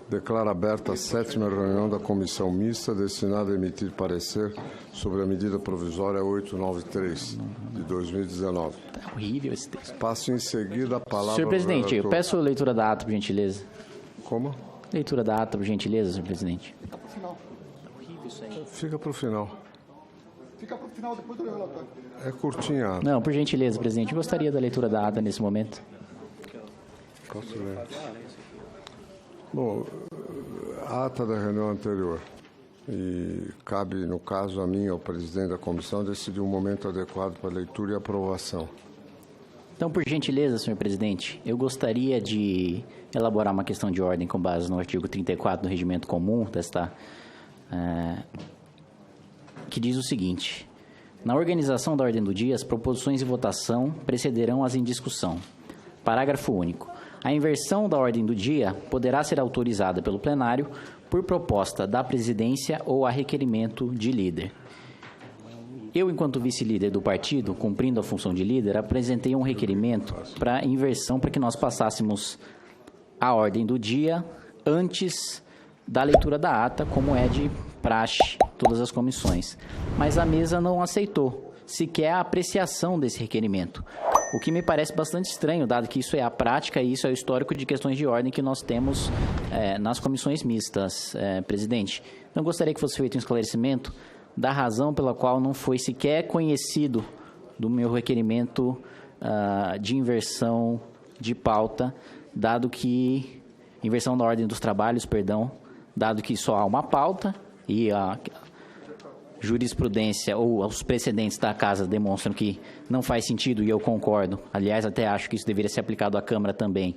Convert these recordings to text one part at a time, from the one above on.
Declaro aberta a 7ª reunião da Comissão Mista destinada a emitir parecer sobre a medida provisória 893, de 2019. Tá horrível esse texto. Passo em seguida a palavra... Senhor presidente, eu peço leitura da ata, por gentileza. Como? Leitura da ata, por gentileza, senhor presidente. Fica para o final. É horrível isso aí. Fica para o final. Fica para o final, depois do relatório. É curtinha a ata. Não, por gentileza, presidente. Eu gostaria da leitura da ata nesse momento. Posso ler? Bom, a ata da reunião anterior. E cabe, no caso, a mim, ao presidente da comissão, decidir um momento adequado para leitura e aprovação. Então, por gentileza, senhor presidente, eu gostaria de elaborar uma questão de ordem com base no artigo 34 do Regimento Comum que diz o seguinte: na organização da ordem do dia, as proposições de votação precederão as em discussão. Parágrafo único. A inversão da ordem do dia poderá ser autorizada pelo plenário por proposta da presidência ou a requerimento de líder. Eu, enquanto vice-líder do partido, cumprindo a função de líder, apresentei um requerimento para inversão para que nós passássemos a ordem do dia antes da leitura da ata, como é de praxe todas as comissões. Mas a mesa não aceitou sequer a apreciação desse requerimento, o que me parece bastante estranho, dado que isso é a prática e isso é o histórico de questões de ordem que nós temos nas comissões mistas, presidente. Então, gostaria que fosse feito um esclarecimento da razão pela qual não foi sequer conhecido do meu requerimento de inversão de pauta, dado que... inversão da ordem dos trabalhos, perdão, dado que só há uma pauta e a jurisprudência ou os precedentes da Casa demonstram que não faz sentido, e eu concordo. Aliás, até acho que isso deveria ser aplicado à Câmara também,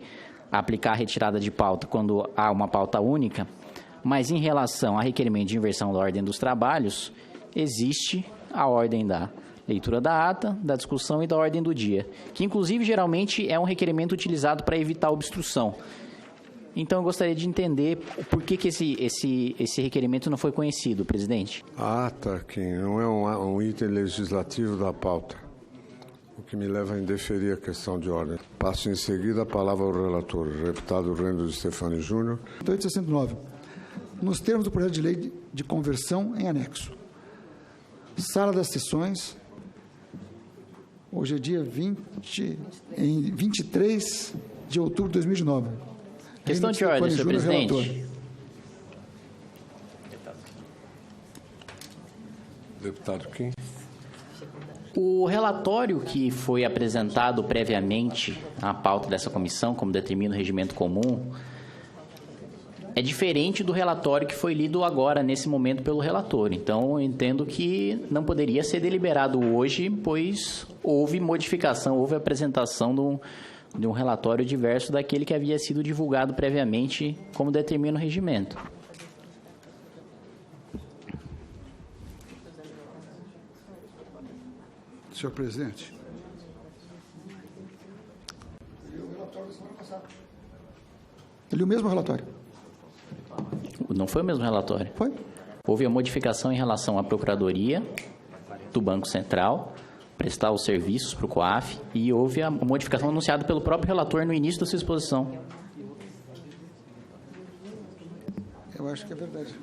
aplicar a retirada de pauta quando há uma pauta única. Mas em relação a requerimento de inversão da ordem dos trabalhos, existe a ordem da leitura da ata, da discussão e da ordem do dia, que inclusive geralmente é um requerimento utilizado para evitar obstrução. Então, eu gostaria de entender por que esse requerimento não foi conhecido, presidente. A ata, que não é um item legislativo da pauta, o que me leva a indeferir a questão de ordem. Passo em seguida a palavra ao relator, o deputado Rendo Stefani Júnior. 869. Nos termos do projeto de lei de conversão em anexo. Sala das sessões. Hoje é dia 23 de outubro de 2019. Questão de ordem, senhor presidente. Relator. Deputado Kim. O relatório que foi apresentado previamente à pauta dessa comissão, como determina o regimento comum, é diferente do relatório que foi lido agora, nesse momento, pelo relator. Então, eu entendo que não poderia ser deliberado hoje, pois houve modificação, houve apresentação de um relatório diverso daquele que havia sido divulgado previamente, como determina o regimento. Senhor presidente. Eu li o relatório da semana passada. Eu li o mesmo relatório. Não foi o mesmo relatório. Foi? Houve a modificação em relação à Procuradoria do Banco Central, prestar os serviços para o COAF, e houve a modificação anunciada pelo próprio relator no início da sua exposição. Eu acho que é verdade.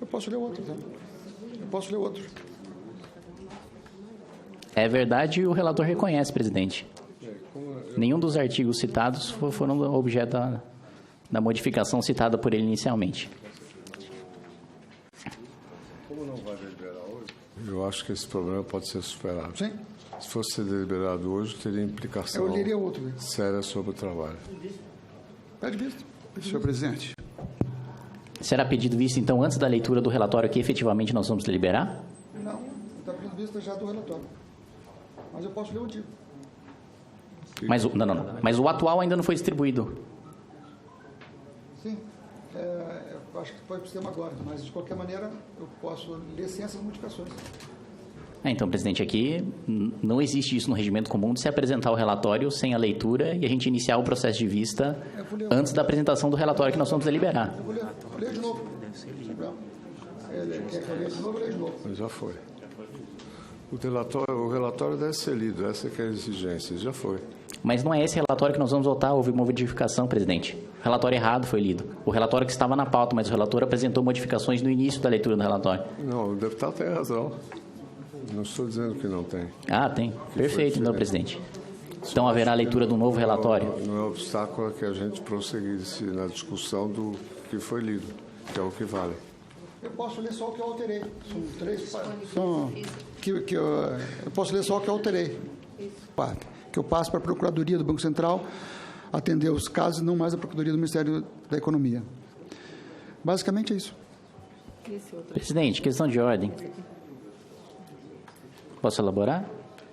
Eu posso ler outro, tá? Eu posso ler outro. É verdade, e o relator reconhece, presidente. Nenhum dos artigos citados foram objeto da modificação citada por ele inicialmente. Como não vai deliberar hoje, eu acho que esse problema pode ser superado. Sim. Se fosse ser deliberado hoje, teria implicação Eu leria outro. Né? séria sobre o trabalho. Pede vista. Senhor presidente. Será pedido vista, então, antes da leitura do relatório que efetivamente nós vamos deliberar? Não, está pedindo vista já do relatório. Mas eu posso ler o antigo. Mas Mas o atual ainda não foi distribuído. Sim, eu acho que foi para o sistema agora, mas de qualquer maneira eu posso ler sem essas modificações. Então, presidente, aqui não existe isso no regimento comum de se apresentar o relatório sem a leitura e a gente iniciar o processo de vista antes da apresentação do relatório que nós vamos deliberar. Eu vou ler de novo. Quer que eu leia de novo, eu leio de novo. Mas já foi. O relatório deve ser lido, essa que é a exigência, já foi. Mas não é esse relatório que nós vamos votar, houve modificação, presidente. O relatório errado foi lido. O relatório que estava na pauta, mas o relator apresentou modificações no início da leitura do relatório. Não, o deputado tem razão. Não estou dizendo que não tem. Ah, tem. Perfeito, então, presidente. Então haverá a leitura do novo relatório. Não é obstáculo a que a gente prosseguisse na discussão do que foi lido, que é o que vale. Eu posso ler só o que eu alterei. São três. Eu posso ler só o que eu alterei. Que eu passo para a Procuradoria do Banco Central atender os casos e não mais a Procuradoria do Ministério da Economia. Basicamente é isso. Presidente, questão de ordem. Posso elaborar?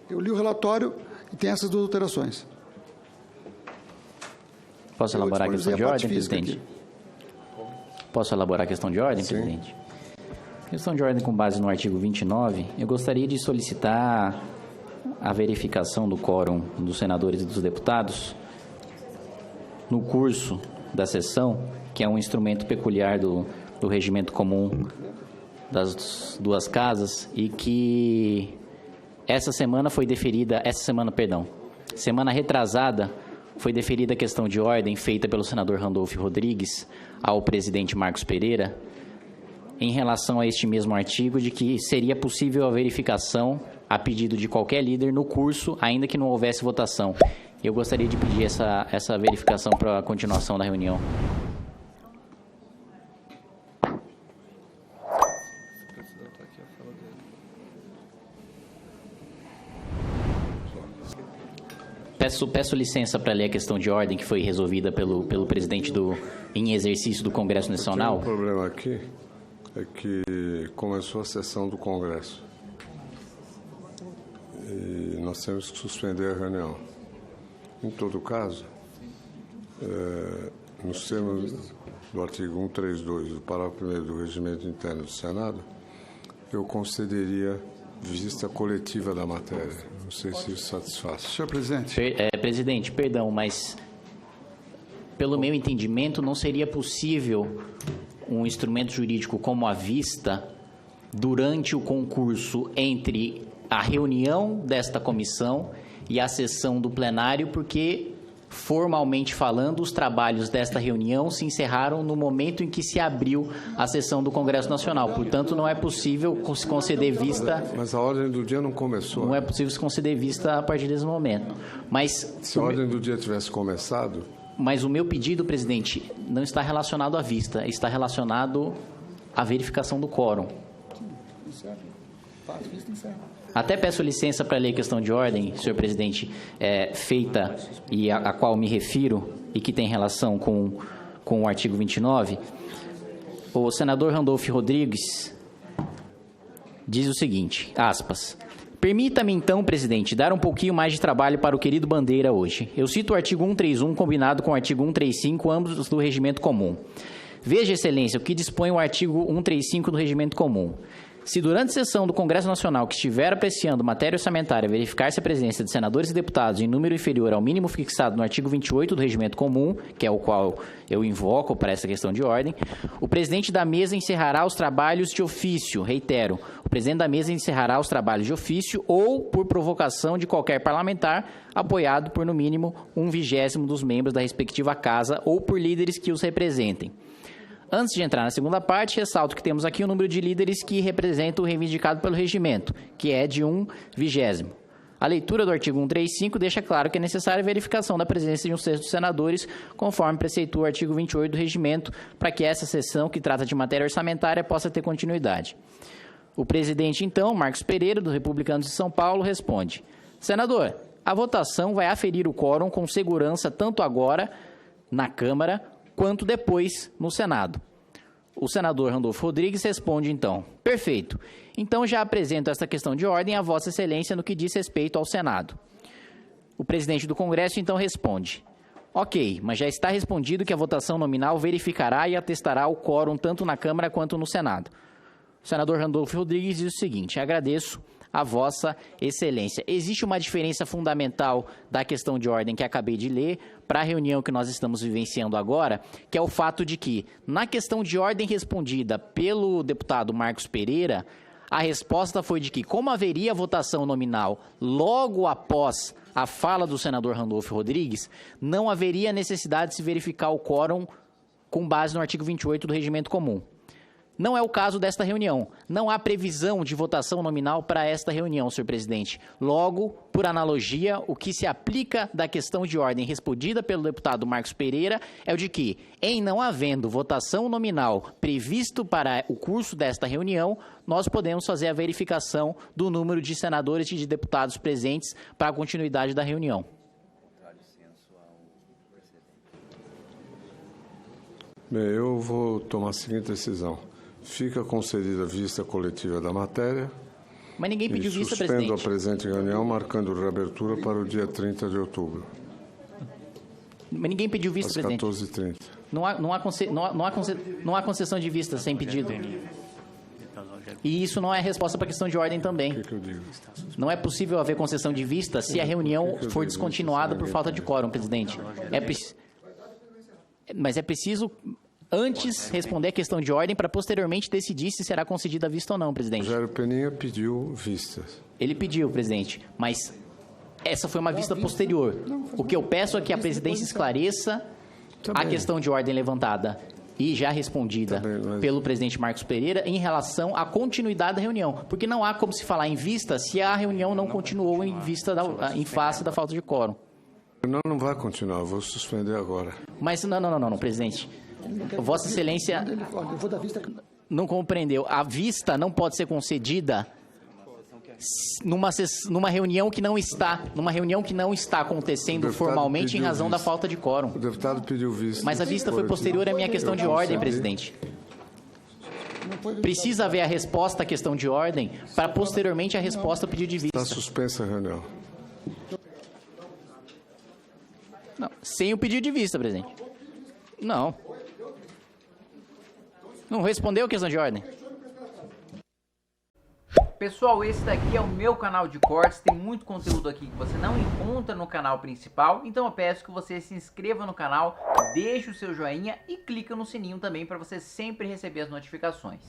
Eu li o relatório e tem essas duas alterações. Posso elaborar a questão de ordem, presidente? Aqui. Posso elaborar a questão de ordem, Sim. presidente? Questão de ordem com base no artigo 29. Eu gostaria de solicitar a verificação do quórum dos senadores e dos deputados no curso da sessão, que é um instrumento peculiar do regimento comum das duas casas e que semana retrasada foi deferida a questão de ordem feita pelo senador Randolfo Rodrigues ao presidente Marcos Pereira em relação a este mesmo artigo de que seria possível a verificação a pedido de qualquer líder no curso, ainda que não houvesse votação. Eu gostaria de pedir essa verificação para a continuação da reunião. Peço licença para ler a questão de ordem que foi resolvida pelo presidente em exercício do Congresso Nacional. O problema aqui é que começou a sessão do Congresso e nós temos que suspender a reunião. Em todo caso, nos termos do artigo 132 do parágrafo 1º do Regimento Interno do Senado, eu concederia vista coletiva da matéria. Não sei se isso satisfaz. Senhor presidente. Presidente, perdão, mas pelo meu entendimento não seria possível um instrumento jurídico como a vista durante o concurso entre a reunião desta comissão e a sessão do plenário, porque, formalmente falando, os trabalhos desta reunião se encerraram no momento em que se abriu a sessão do Congresso Nacional. Portanto, não é possível se conceder vista... Mas a ordem do dia não começou. Não é possível se conceder vista a partir desse momento. Mas, se a ordem do dia tivesse começado... Mas o meu pedido, presidente, não está relacionado à vista, está relacionado à verificação do quórum. Até peço licença para ler a questão de ordem, senhor presidente, feita e a qual me refiro e que tem relação com o artigo 29. O senador Randolfo Rodrigues diz o seguinte, aspas, permita-me então, presidente, dar um pouquinho mais de trabalho para o querido Bandeira hoje. Eu cito o artigo 131 combinado com o artigo 135, ambos do Regimento Comum. Veja, excelência, o que dispõe o artigo 135 do Regimento Comum. Se durante a sessão do Congresso Nacional que estiver apreciando matéria orçamentária verificar-se a presença de senadores e deputados em número inferior ao mínimo fixado no artigo 28 do Regimento Comum, que é o qual eu invoco para essa questão de ordem, o presidente da mesa encerrará os trabalhos de ofício, reitero, o presidente da mesa encerrará os trabalhos de ofício ou por provocação de qualquer parlamentar, apoiado por no mínimo 1/20 dos membros da respectiva casa ou por líderes que os representem. Antes de entrar na segunda parte, ressalto que temos aqui o número de líderes que representam o reivindicado pelo regimento, que é de 1/20. A leitura do artigo 135 deixa claro que é necessária a verificação da presença de 1/6 dos senadores, conforme preceitua o artigo 28 do regimento, para que essa sessão, que trata de matéria orçamentária, possa ter continuidade. O presidente, então, Marcos Pereira, do Republicanos de São Paulo, responde: senador, a votação vai aferir o quórum com segurança tanto agora na Câmara quanto depois no Senado. O senador Randolfo Rodrigues responde, então, perfeito. Então já apresento esta questão de ordem a Vossa Excelência no que diz respeito ao Senado. O presidente do Congresso, então, responde, ok, mas já está respondido que a votação nominal verificará e atestará o quórum tanto na Câmara quanto no Senado. O senador Randolfo Rodrigues diz o seguinte, agradeço a Vossa Excelência. Existe uma diferença fundamental da questão de ordem que acabei de ler para a reunião que nós estamos vivenciando agora, que é o fato de que, na questão de ordem respondida pelo deputado Marcos Pereira, A resposta foi de que, como haveria votação nominal logo após a fala do senador Randolfo Rodrigues, não haveria necessidade de se verificar o quórum com base no artigo 28 do Regimento Comum. Não é o caso desta reunião. Não há previsão de votação nominal para esta reunião, senhor presidente. Logo, por analogia, o que se aplica da questão de ordem respondida pelo deputado Marcos Pereira é o de que, em não havendo votação nominal previsto para o curso desta reunião, nós podemos fazer a verificação do número de senadores e de deputados presentes para a continuidade da reunião. Bem, eu vou tomar a seguinte decisão. Fica concedida a vista coletiva da matéria. Mas ninguém pediu vista, presidente. presidente. Suspendo a presente reunião, marcando reabertura para o dia 30 de outubro. Mas ninguém pediu vista, às presidente. 14h30. Não há concessão de vista sem pedido. E isso não é resposta para a questão de ordem também. O que eu digo? Não é possível haver concessão de vista se a reunião for descontinuada por falta de quórum, presidente. Mas é preciso antes responder a questão de ordem para posteriormente decidir se será concedida a vista ou não, presidente. Rogério Peninha pediu vistas. Ele pediu, presidente, mas essa foi uma vista posterior. O que eu peço é que a presidência esclareça a questão de ordem levantada e já respondida pelo presidente Marcos Pereira em relação à continuidade da reunião. Porque não há como se falar em vista se a reunião não continuou em face da falta de quórum. Não vai continuar, eu vou suspender agora. Mas não, presidente. Vossa Excelência não compreendeu. A vista não pode ser concedida numa reunião que não está acontecendo formalmente em razão da falta de quórum. O deputado pediu vista. Mas a vista foi posterior à minha questão de ordem, presidente. Precisa haver a resposta à questão de ordem para posteriormente a resposta ao pedido de vista. Está suspensa a reunião. Não, sem o pedido de vista, presidente. Não. Não respondeu a questão de ordem. Pessoal, esse daqui é o meu canal de cortes, tem muito conteúdo aqui que você não encontra no canal principal, então eu peço que você se inscreva no canal, deixe o seu joinha e clica no sininho também para você sempre receber as notificações.